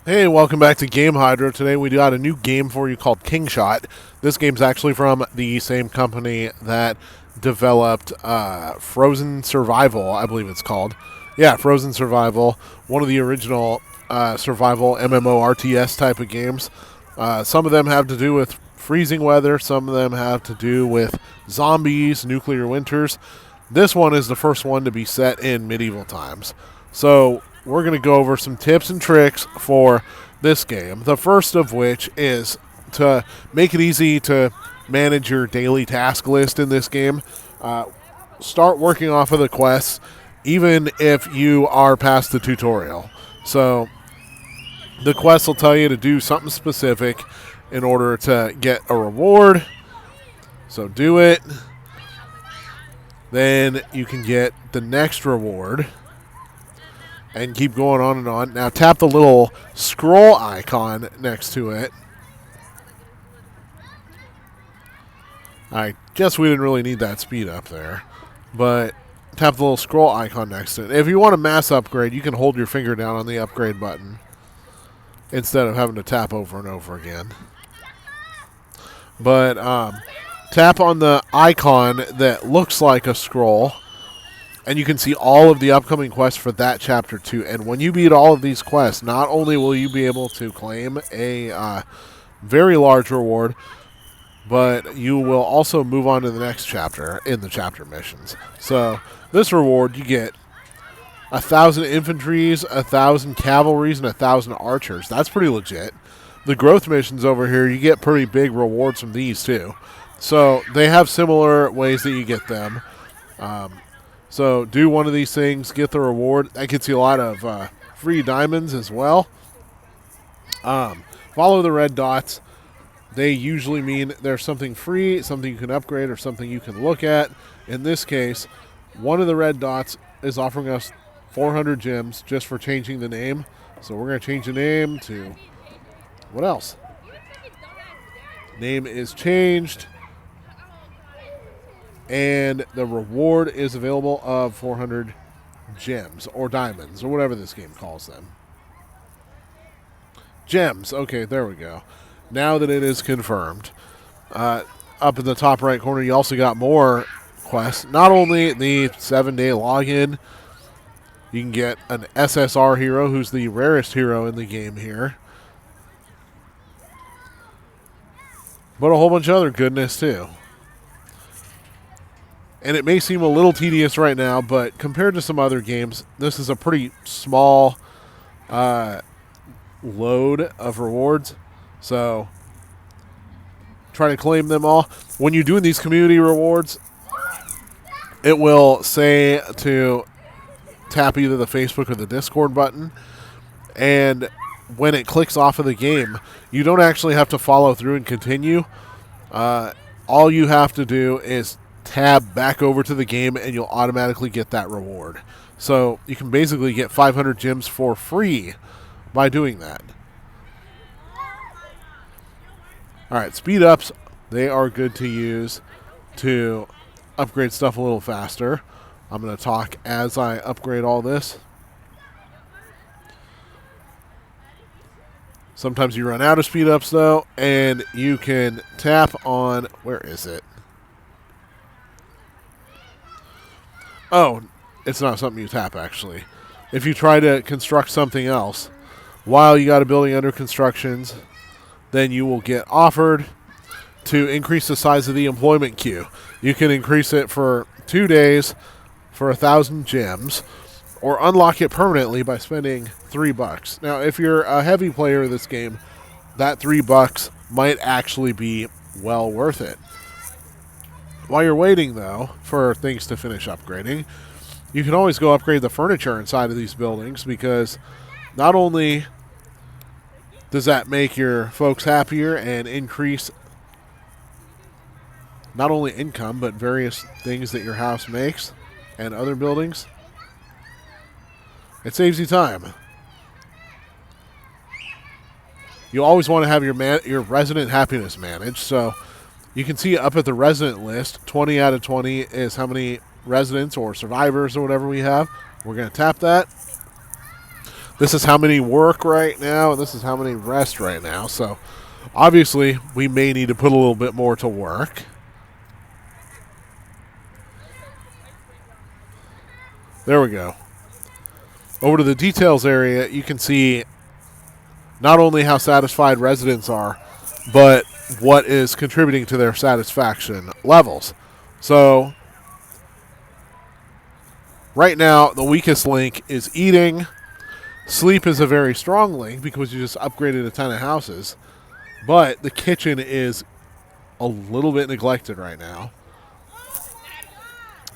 Hey, welcome back to Game Hydro. Today we got a new game for you called Kingshot. This game's actually from the same company that developed Frozen Survival, I believe it's called. Yeah, Frozen Survival, one of the original survival MMORTS type of games. Some of them have to do with freezing weather, some of them have to do with zombies, nuclear winters. This one is the first one to be set in medieval times. So we're going to go over some tips and tricks for this game. The first of which is to make it easy to manage your daily task list in this game. Start working off of the quests, even if you are past the tutorial. So the quests will tell you to do something specific in order to get a reward. So do it. Then you can get the next reward and keep going on and on. Now tap the little scroll icon next to it. I guess we didn't really need that speed up there, but tap the little scroll icon next to it. If you want a mass upgrade, you can hold your finger down on the upgrade button instead of having to tap over and over again. But tap on the icon that looks like a scroll, and you can see all of the upcoming quests for that chapter too. And when you beat all of these quests, not only will you be able to claim a very large reward, but you will also move on to the next chapter in the chapter missions. So this reward, you get 1,000 infantries, 1,000 cavalries, and 1,000 archers. That's pretty legit. The growth missions over here, you get pretty big rewards from these too. So they have similar ways that you get them. So do one of these things, get the reward. That gets you a lot of free diamonds as well. Follow the red dots. They usually mean there's something free, something you can upgrade, or something you can look at. In this case, one of the red dots is offering us 400 gems just for changing the name. So we're going to change the name to... what else? Name is changed. And the reward is available of 400 gems or diamonds or whatever this game calls them. Gems. Okay, there we go. Now that it is confirmed. Up in the top right corner, you also got more quests. Not only the 7-day login, you can get an SSR hero, who's the rarest hero in the game here. But a whole bunch of other goodness, too. And it may seem a little tedious right now, but compared to some other games, this is a pretty small load of rewards. So try to claim them all. When you're doing these community rewards, it will say to tap either the Facebook or the Discord button. And when it clicks off of the game, you don't actually have to follow through and continue. All you have to do is tab back over to the game and you'll automatically get that reward. So you can basically get 500 gems for free by doing that. Alright, speed ups, they are good to use to upgrade stuff a little faster. I'm going to talk as I upgrade all this. Sometimes you run out of speed ups though, and you can tap on, where is it? Oh, it's not something you tap, actually. If you try to construct something else while you got a building under constructions, then you will get offered to increase the size of the employment queue. You can increase it for 2 days for 1,000 gems, or unlock it permanently by spending $3. Now, if you're a heavy player of this game, that $3 might actually be well worth it. While you're waiting, though, for things to finish upgrading, you can always go upgrade the furniture inside of these buildings, because not only does that make your folks happier and increase not only income, but various things that your house makes and other buildings, it saves you time. You always want to have your resident happiness managed, so you can see up at the resident list, 20 out of 20 is how many residents or survivors or whatever we have. We're going to tap that. this is how many work right now, and this is how many rest right now. So obviously, we may need to put a little bit more to work. There we go. Over to the details area, you can see not only how satisfied residents are, but what is contributing to their satisfaction levels. So right now, the weakest link is eating. Sleep is a very strong link because you just upgraded a ton of houses. But the kitchen is a little bit neglected right now.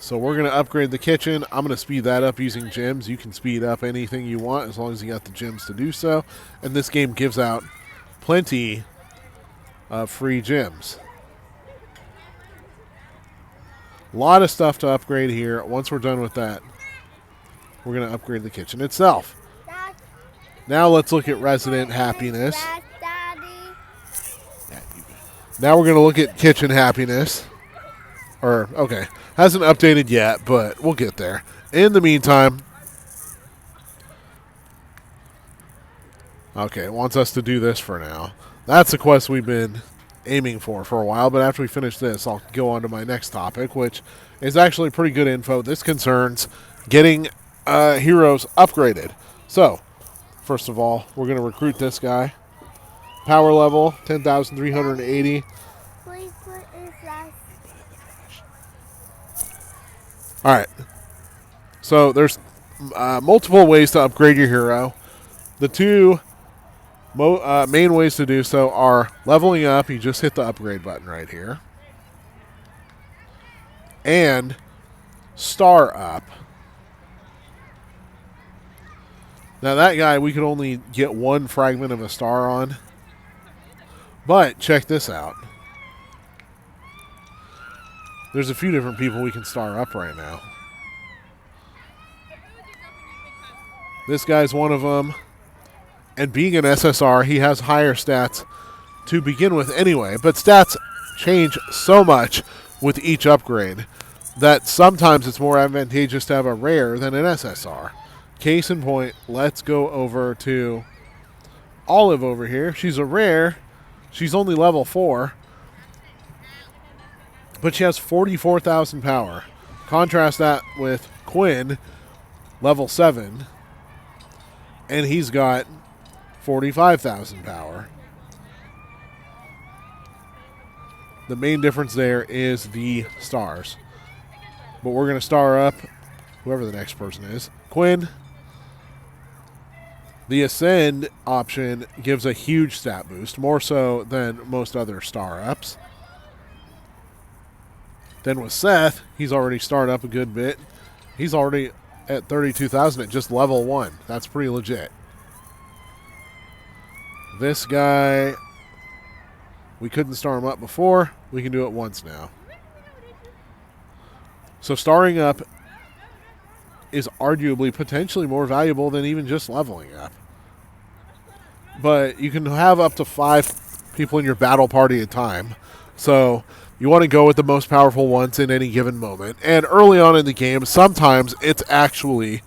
So we're going to upgrade the kitchen. I'm going to speed that up using gyms. You can speed up anything you want as long as you got the gyms to do so. And this game gives out plenty of free gyms. A lot of stuff to upgrade here. Once we're done with that, we're going to upgrade the kitchen itself. Now let's look at resident happiness. Now we're going to look at kitchen happiness. Okay, hasn't updated yet, but we'll get there. In the meantime, okay, it wants us to do this for now. That's the quest we've been aiming for a while, but after we finish this, I'll go on to my next topic, which is actually pretty good info. This concerns getting heroes upgraded. So, first of all, we're going to recruit this guy. Power level, 10,380. All right. So there's multiple ways to upgrade your hero. The two main ways to do so are leveling up. You just hit the upgrade button right here. And star up. Now that guy, we could only get one fragment of a star on. But check this out. There's a few different people we can star up right now. This guy's one of them. And being an SSR, he has higher stats to begin with anyway. But stats change so much with each upgrade that sometimes it's more advantageous to have a rare than an SSR. Case in point, let's go over to Olive over here. She's a rare. She's only level 4. But she has 44,000 power. Contrast that with Quinn, level 7. And he's got 45,000 power. The main difference there is the stars. But we're going to star up whoever the next person is. Quinn. The Ascend option gives a huge stat boost, more so than most other star ups. Then with Seth, he's already started up a good bit. He's already at 32,000 at just level 1. That's pretty legit. This guy, we couldn't star him up before. We can do it once now. So starring up is arguably potentially more valuable than even just leveling up. But you can have up to 5 people in your battle party at a time. So you want to go with the most powerful ones in any given moment. And early on in the game, sometimes it's actually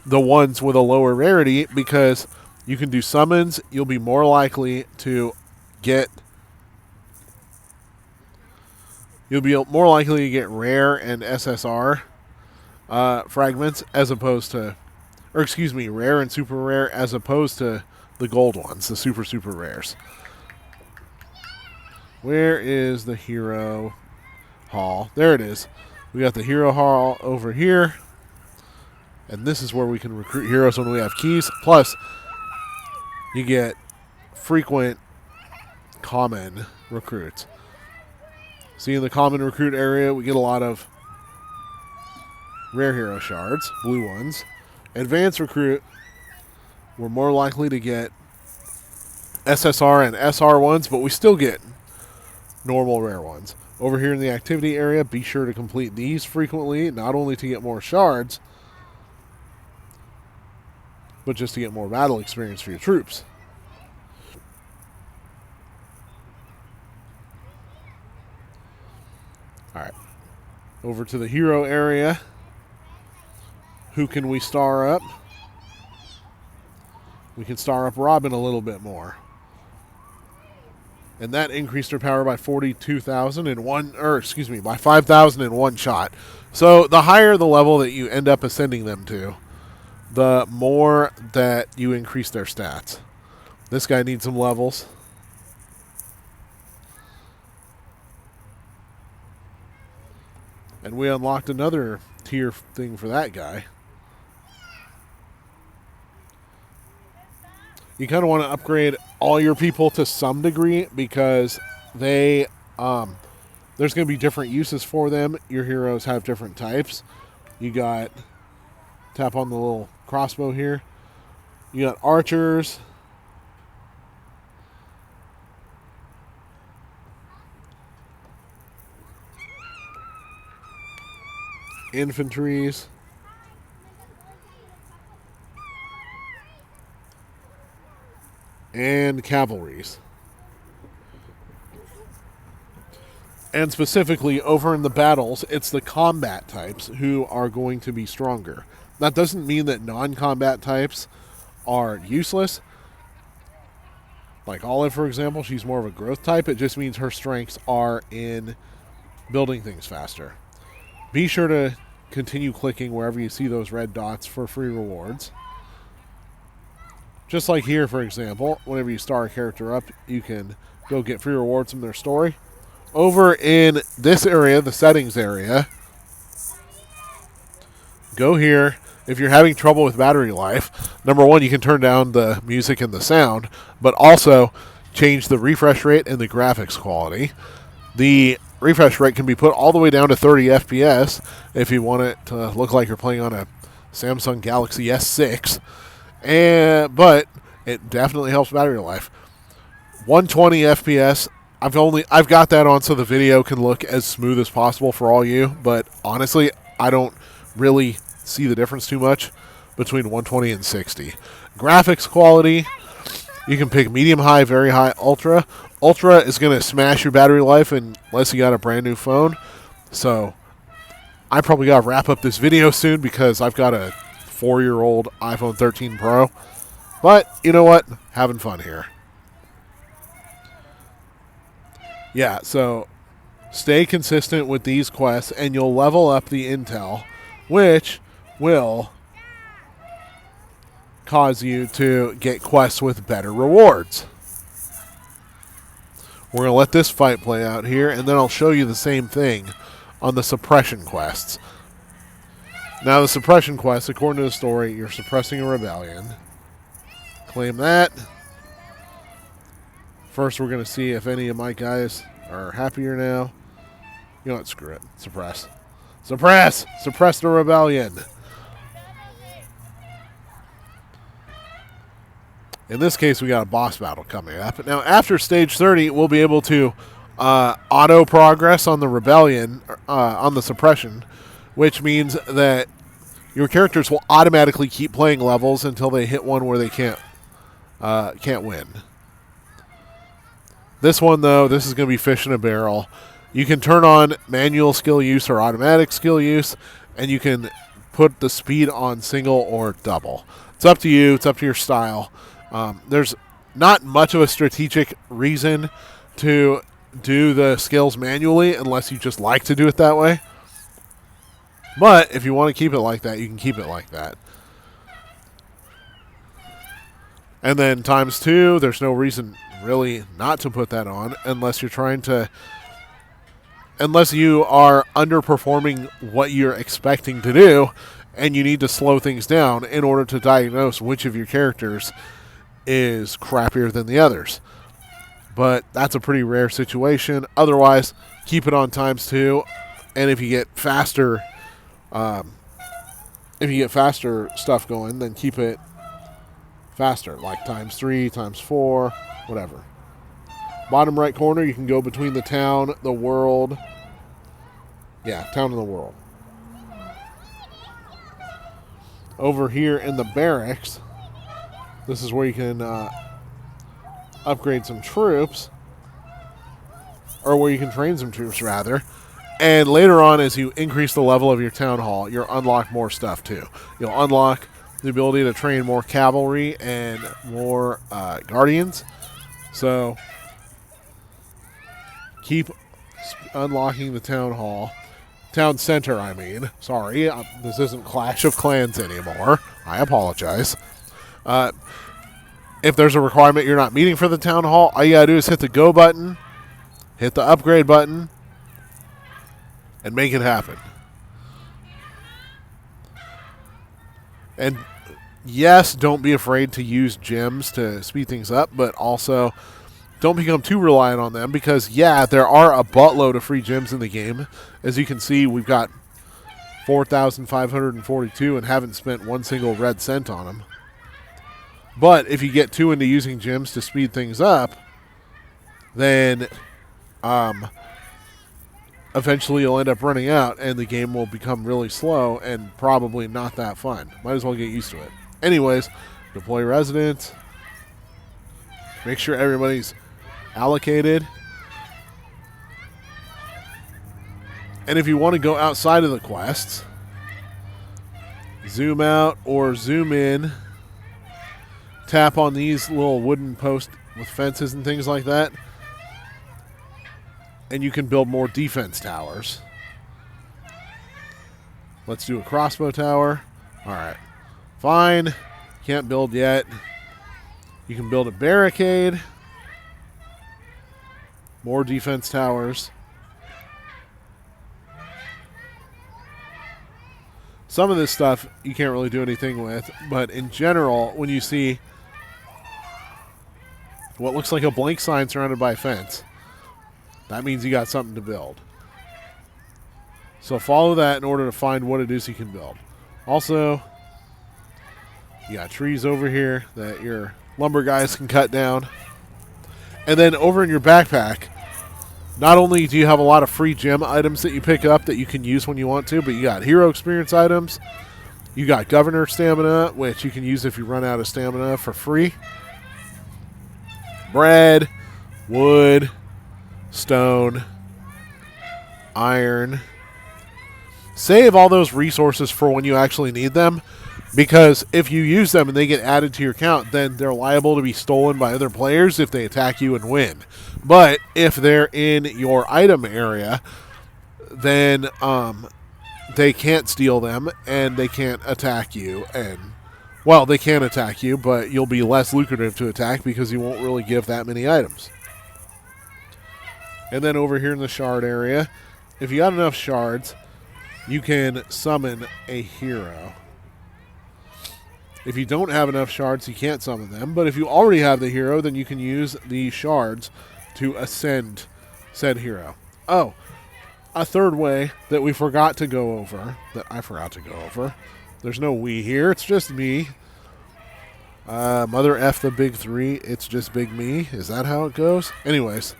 the ones with a lower rarity because you can do summons. You'll be more likely to get rare and SSR fragments as opposed to, rare and super rare as opposed to the gold ones, the super rares. Where is the hero hall? There it is. We got the hero hall over here. And this is where we can recruit heroes when we have keys. Plus, you get frequent common recruits. See, in the common recruit area, we get a lot of rare hero shards, blue ones. Advanced recruit, we're more likely to get SSR and SR ones, but we still get normal rare ones. Over here in the activity area, be sure to complete these frequently, not only to get more shards, but just to get more battle experience for your troops. Alright. Over to the hero area. Who can we star up? We can star up Robin a little bit more. And that increased her power by 42,000 in one, or excuse me, by 5,000 in one shot. So the higher the level that you end up ascending them to, the more that you increase their stats. This guy needs some levels. And we unlocked another tier thing for that guy. You kind of want to upgrade all your people to some degree because they there's going to be different uses for them. Your heroes have different types. You got, tap on the little crossbow here. You got archers. Infantries. And cavalries. And specifically, over in the battles, it's the combat types who are going to be stronger. That doesn't mean that non-combat types are useless. Like Olive, for example, she's more of a growth type. It just means her strengths are in building things faster. Be sure to continue clicking wherever you see those red dots for free rewards. Just like here, for example, whenever you star a character up, you can go get free rewards from their story. Over in this area, the settings area, go here. If you're having trouble with battery life, number one, you can turn down the music and the sound, but also change the refresh rate and the graphics quality. The refresh rate can be put all the way down to 30 FPS if you want it to look like you're playing on a Samsung Galaxy S6. But it definitely helps battery life. 120 FPS. I've got that on so the video can look as smooth as possible for all you. But honestly, I don't really see the difference too much between 120 and 60. Graphics quality. You can pick medium, high, very high, ultra. Ultra is going to smash your battery life unless you got a brand new phone. So I probably got to wrap up this video soon because I've got a 4-year-old iPhone 13 Pro. But you know what? Having fun here. Yeah, so stay consistent with these quests and you'll level up the intel, which will cause you to get quests with better rewards. We're going to let this fight play out here, and then I'll show you the same thing on the suppression quests. Now, the suppression quest, according to the story, you're suppressing a rebellion. Claim that. First, we're going to see if any of my guys are happier now. You know what? Screw it. Suppress. Suppress! Suppress the rebellion. In this case, we got a boss battle coming up. Now, after stage 30, we'll be able to auto progress on the rebellion, on the suppression, which means that your characters will automatically keep playing levels until they hit one where they can't win. This one, though, this is going to be fish in a barrel. You can turn on manual skill use or automatic skill use, and you can put the speed on single or double. It's up to you. It's up to your style. There's not much of a strategic reason to do the skills manually unless you just like to do it that way. But if you want to keep it like that, you can keep it like that. And then times 2, there's no reason really not to put that on unless you are underperforming what you're expecting to do and you need to slow things down in order to diagnose which of your characters is crappier than the others. But that's a pretty rare situation. Otherwise, keep it on times 2, and if you get faster stuff going, then keep it faster, like times 3, times 4, whatever. Bottom right corner, you can go between the town, the world. Yeah, town and the world. Over here in the barracks, this is where you can upgrade some troops, or where you can train some troops, rather. And later on, as you increase the level of your town hall, you'll unlock more stuff, too. You'll unlock the ability to train more cavalry and more guardians. So keep unlocking the town hall. Town center, I mean. Sorry, this isn't Clash of Clans anymore. I apologize. If there's a requirement you're not meeting for the town hall, all you gotta do is hit the go button, hit the upgrade button, and make it happen. And yes, don't be afraid to use gems to speed things up, but also don't become too reliant on them because, yeah, there are a buttload of free gems in the game. As you can see, we've got 4,542 and haven't spent one single red cent on them. But if you get too into using gems to speed things up, then eventually you'll end up running out and the game will become really slow and probably not that fun. Might as well get used to it. Anyways, deploy residents. Make sure everybody's allocated. And if you want to go outside of the quests, zoom out or zoom in. Tap on these little wooden posts with fences and things like that. And you can build more defense towers. Let's do a crossbow tower. Alright. Fine. Can't build yet. You can build a barricade. More defense towers. Some of this stuff you can't really do anything with, but in general, when you see what looks like a blank sign surrounded by a fence, that means you got something to build. So follow that in order to find what it is you can build. Also, you got trees over here that your lumber guys can cut down. And then over in your backpack, not only do you have a lot of free gem items that you pick up that you can use when you want to, but you got hero experience items. You got governor stamina, which you can use if you run out of stamina for free. Bread, wood, stone, iron. Save all those resources for when you actually need them, because if you use them and they get added to your account, then they're liable to be stolen by other players if they attack you and win. But if they're in your item area, then they can't steal them and they can't attack you. And, well, they can attack you, but you'll be less lucrative to attack because you won't really give that many items. And then over here in the shard area, if you got enough shards, you can summon a hero. If you don't have enough shards, you can't summon them. But if you already have the hero, then you can use the shards to ascend said hero. Oh, a third way that we forgot to go over, that I forgot to go over. There's no we here, it's just me. Mother F the big three, it's just big me. Is that how it goes? Anyways.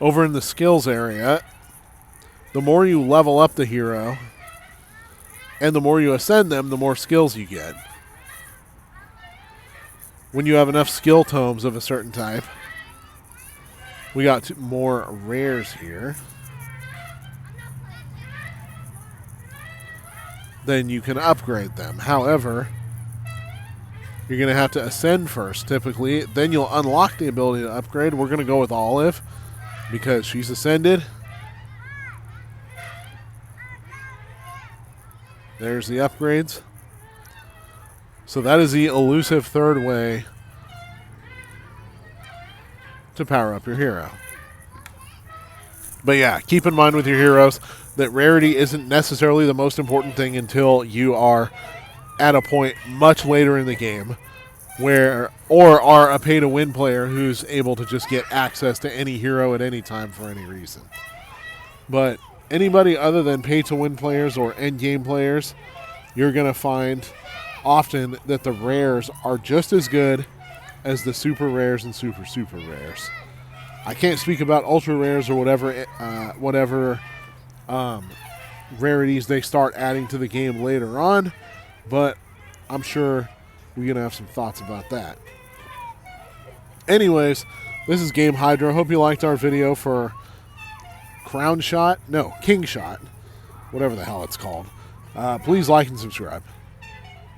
Over in the skills area, the more you level up the hero, and the more you ascend them, the more skills you get. When you have enough skill tomes of a certain type, we got more rares here. Then you can upgrade them. However, you're going to have to ascend first, typically. Then you'll unlock the ability to upgrade. We're going to go with Olive because she's ascended. There's the upgrades. So that is the elusive third way to power up your hero. But yeah, keep in mind with your heroes that rarity isn't necessarily the most important thing until you are at a point much later in the game where, or are a pay-to-win player who's able to just get access to any hero at any time for any reason. But anybody other than pay-to-win players or endgame players, you're going to find often that the rares are just as good as the super rares and super rares. I can't speak about ultra rares or whatever rarities they start adding to the game later on, but I'm sure we're going to have some thoughts about that. Anyways, this is Game Hydra. Hope you liked our video for Kingshot, whatever the hell it's called. Please like and subscribe.